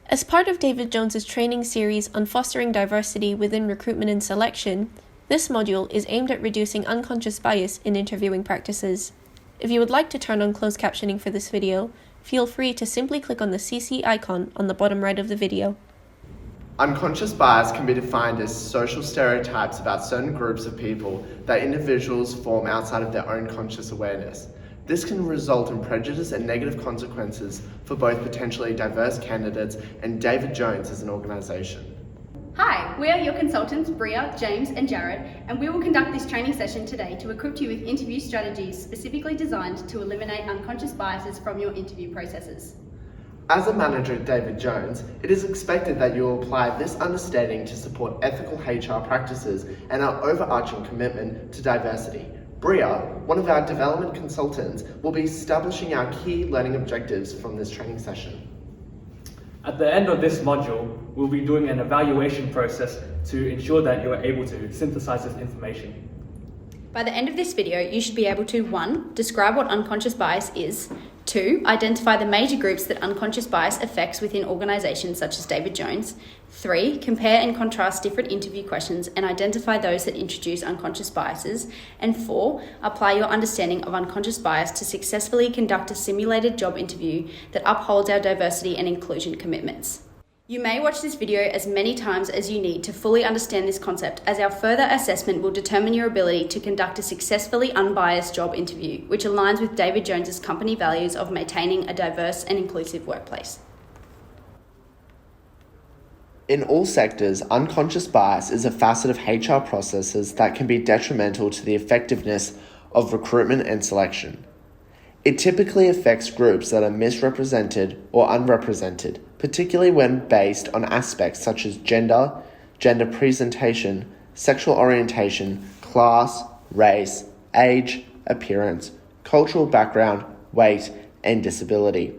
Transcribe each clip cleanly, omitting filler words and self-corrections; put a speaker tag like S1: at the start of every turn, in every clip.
S1: As part of David Jones's training series on fostering diversity within recruitment and selection, this module is aimed at reducing unconscious bias in interviewing practices. If you would like to turn on closed captioning for this video, feel free to simply click on the CC icon on the bottom right of the video.
S2: Unconscious bias can be defined as social stereotypes about certain groups of people that individuals form outside of their own conscious awareness. This can result in prejudice and negative consequences for both potentially diverse candidates and David Jones as an organisation.
S3: Hi, we are your consultants, Brea, James and Jarod, and we will conduct this training session today to equip you with interview strategies specifically designed to eliminate unconscious biases from your interview processes.
S2: As a manager at David Jones, it is expected that you will apply this understanding to support ethical HR practices and our overarching commitment to diversity. Brea, one of our development consultants, will be establishing our key learning objectives from this training session.
S4: At the end of this module, we'll be doing an evaluation process to ensure that you are able to synthesize this information.
S3: By the end of this video, you should be able to 1. Describe what unconscious bias is, 2. Identify the major groups that unconscious bias affects within organisations such as David Jones, 3. Compare and contrast different interview questions and identify those that introduce unconscious biases, and 4. Apply your understanding of unconscious bias to successfully conduct a simulated job interview that upholds our diversity and inclusion commitments. You may watch this video as many times as you need to fully understand this concept, as our further assessment will determine your ability to conduct a successfully unbiased job interview, which aligns with David Jones's company values of maintaining a diverse and inclusive workplace.
S2: In all sectors, unconscious bias is a facet of HR processes that can be detrimental to the effectiveness of recruitment and selection. It typically affects groups that are misrepresented or unrepresented, particularly when based on aspects such as gender, gender presentation, sexual orientation, class, race, age, appearance, cultural background, weight, and disability.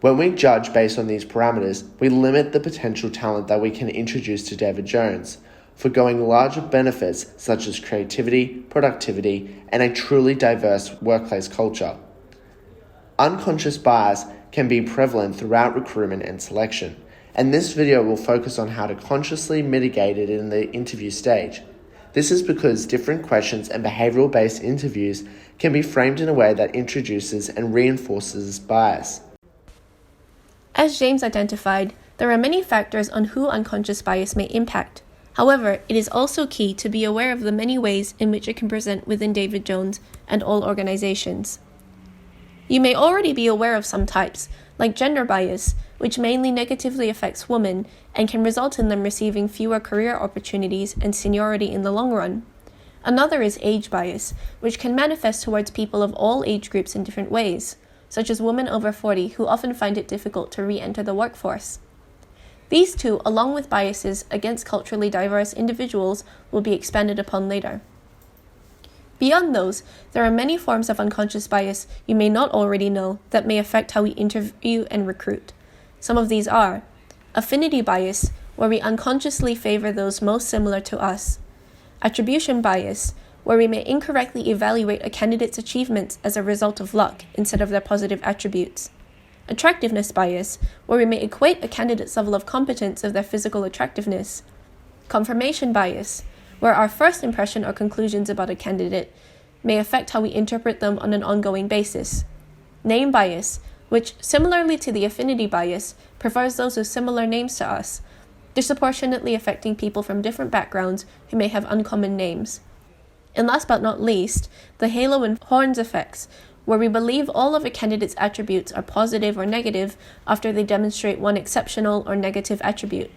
S2: When we judge based on these parameters, we limit the potential talent that we can introduce to David Jones, foregoing larger benefits such as creativity, productivity, and a truly diverse workplace culture. Unconscious bias can be prevalent throughout recruitment and selection, and this video will focus on how to consciously mitigate it in the interview stage. This is because different questions and behavioural-based interviews can be framed in a way that introduces and reinforces bias.
S1: As James identified, there are many factors on who unconscious bias may impact. However, it is also key to be aware of the many ways in which it can present within David Jones and all organizations. You may already be aware of some types, like gender bias, which mainly negatively affects women and can result in them receiving fewer career opportunities and seniority in the long run. Another is age bias, which can manifest towards people of all age groups in different ways, such as women over 40 who often find it difficult to re-enter the workforce. These two, along with biases against culturally diverse individuals, will be expanded upon later. Beyond those, there are many forms of unconscious bias you may not already know that may affect how we interview and recruit. Some of these are affinity bias, where we unconsciously favor those most similar to us; attribution bias, where we may incorrectly evaluate a candidate's achievements as a result of luck instead of their positive attributes; attractiveness bias, where we may equate a candidate's level of competence of their physical attractiveness; confirmation bias, where our first impression or conclusions about a candidate may affect how we interpret them on an ongoing basis; name bias, which, similarly to the affinity bias, prefers those with similar names to us, disproportionately affecting people from different backgrounds who may have uncommon names; and last but not least, the halo and horns effects, where we believe all of a candidate's attributes are positive or negative after they demonstrate one exceptional or negative attribute.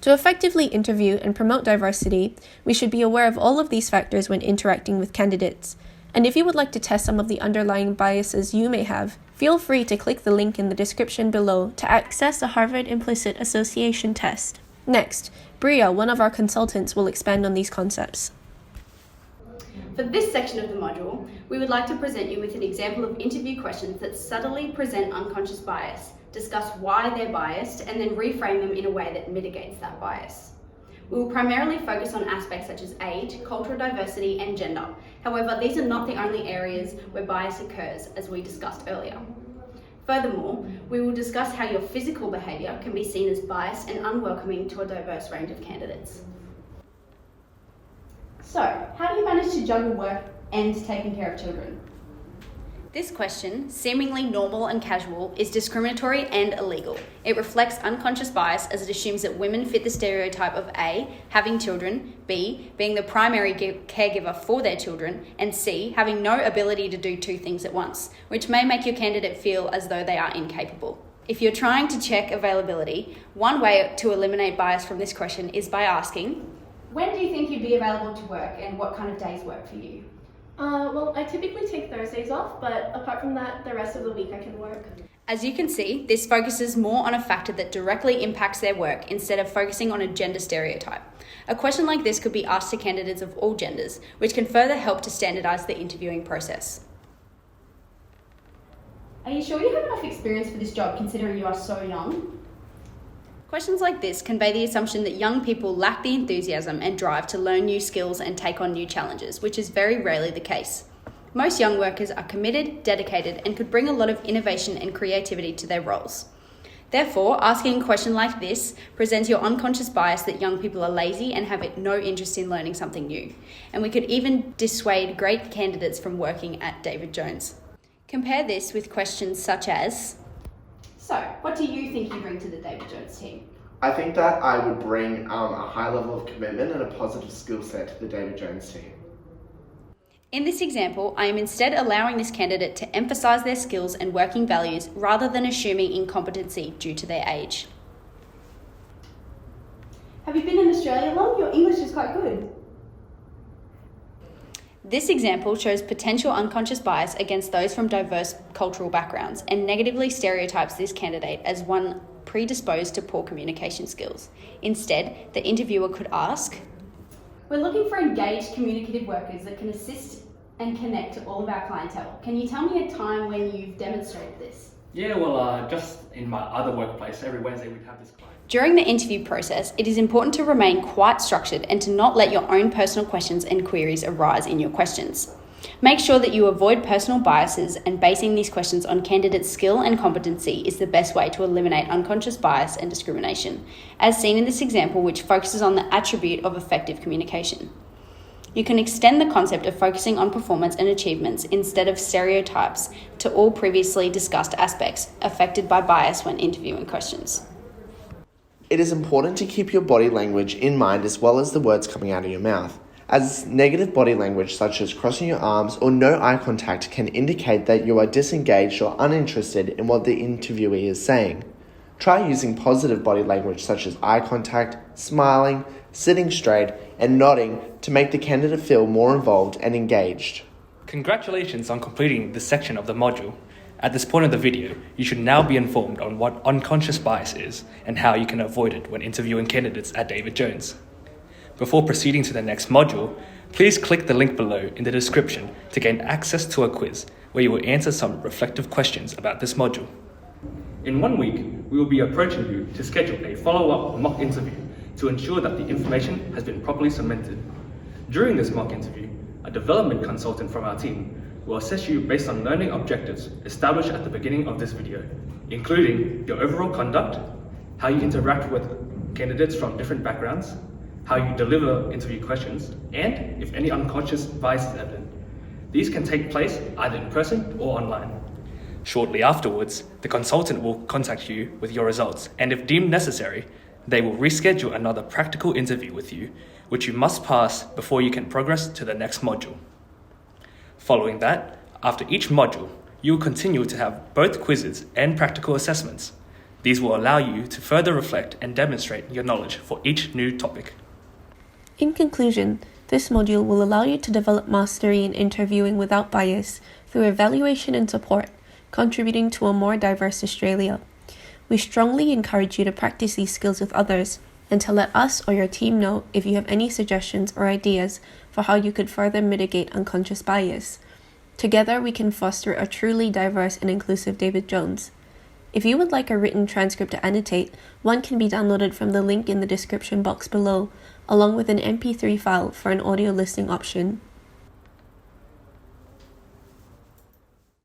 S1: To effectively interview and promote diversity, we should be aware of all of these factors when interacting with candidates. And if you would like to test some of the underlying biases you may have, feel free to click the link in the description below to access the Harvard Implicit Association test. Next, Brea, one of our consultants, will expand on these concepts.
S3: For this section of the module, we would like to present you with an example of interview questions that subtly present unconscious bias, discuss why they're biased, and then reframe them in a way that mitigates that bias. We will primarily focus on aspects such as age, cultural diversity, and gender. However, these are not the only areas where bias occurs, as we discussed earlier. Furthermore, we will discuss how your physical behaviour can be seen as biased and unwelcoming to a diverse range of candidates. So, how do you manage to juggle work and taking care of children? This question, seemingly normal and casual, is discriminatory and illegal. It reflects unconscious bias as it assumes that women fit the stereotype of A, having children, B, being the primary caregiver for their children, and C, having no ability to do two things at once, which may make your candidate feel as though they are incapable. If you're trying to check availability, one way to eliminate bias from this question is by asking, when do you think you'd be available to work and what kind of days work for you?
S1: Well, I typically take Thursdays off, but apart from that, the rest of the week I can work.
S3: As you can see, this focuses more on a factor that directly impacts their work instead of focusing on a gender stereotype. A question like this could be asked to candidates of all genders, which can further help to standardise the interviewing process.
S5: Are you sure you have enough experience for this job considering you are so young?
S3: Questions like this convey the assumption that young people lack the enthusiasm and drive to learn new skills and take on new challenges, which is very rarely the case. Most young workers are committed, dedicated, and could bring a lot of innovation and creativity to their roles. Therefore, asking a question like this presents your unconscious bias that young people are lazy and have no interest in learning something new. And we could even dissuade great candidates from working at David Jones. Compare this with questions such as,
S5: So, what do you think you bring to the David Jones team?
S2: I think that I would bring a high level of commitment and a positive skill set to the David Jones team.
S3: In this example, I am instead allowing this candidate to emphasise their skills and working values rather than assuming incompetency due to their age.
S5: Have you been in Australia long? Your English is quite good.
S3: This example shows potential unconscious bias against those from diverse cultural backgrounds and negatively stereotypes this candidate as one predisposed to poor communication skills. Instead, the interviewer could ask,
S5: We're looking for engaged, communicative workers that can assist and connect to all of our clientele. Can you tell me a time when you've demonstrated this?
S4: Yeah, well, just in my other workplace, every Wednesday we'd have this client.
S3: During the interview process, it is important to remain quite structured and to not let your own personal questions and queries arise in your questions. Make sure that you avoid personal biases, and basing these questions on candidates' skill and competency is the best way to eliminate unconscious bias and discrimination, as seen in this example, which focuses on the attribute of effective communication. You can extend the concept of focusing on performance and achievements instead of stereotypes to all previously discussed aspects affected by bias when interviewing questions.
S2: It is important to keep your body language in mind as well as the words coming out of your mouth, as negative body language such as crossing your arms or no eye contact can indicate that you are disengaged or uninterested in what the interviewee is saying. Try using positive body language such as eye contact, smiling, sitting straight, and nodding to make the candidate feel more involved and engaged.
S4: Congratulations on completing this section of the module. At this point of the video, you should now be informed on what unconscious bias is and how you can avoid it when interviewing candidates at David Jones. Before proceeding to the next module, please click the link below in the description to gain access to a quiz where you will answer some reflective questions about this module. In 1 week, we will be approaching you to schedule a follow-up mock interview to ensure that the information has been properly submitted. During this mock interview, a development consultant from our team will assess you based on learning objectives established at the beginning of this video, including your overall conduct, how you interact with candidates from different backgrounds, how you deliver interview questions, and if any unconscious bias is evident. These can take place either in person or online. Shortly afterwards, the consultant will contact you with your results, and if deemed necessary, they will reschedule another practical interview with you, which you must pass before you can progress to the next module. Following that, after each module, you will continue to have both quizzes and practical assessments. These will allow you to further reflect and demonstrate your knowledge for each new topic.
S1: In conclusion, this module will allow you to develop mastery in interviewing without bias through evaluation and support, contributing to a more diverse Australia. We strongly encourage you to practice these skills with others and to let us or your team know if you have any suggestions or ideas for how you could further mitigate unconscious bias. Together, we can foster a truly diverse and inclusive David Jones. If you would like a written transcript to annotate, one can be downloaded from the link in the description box below, along with an MP3 file for an audio listening option.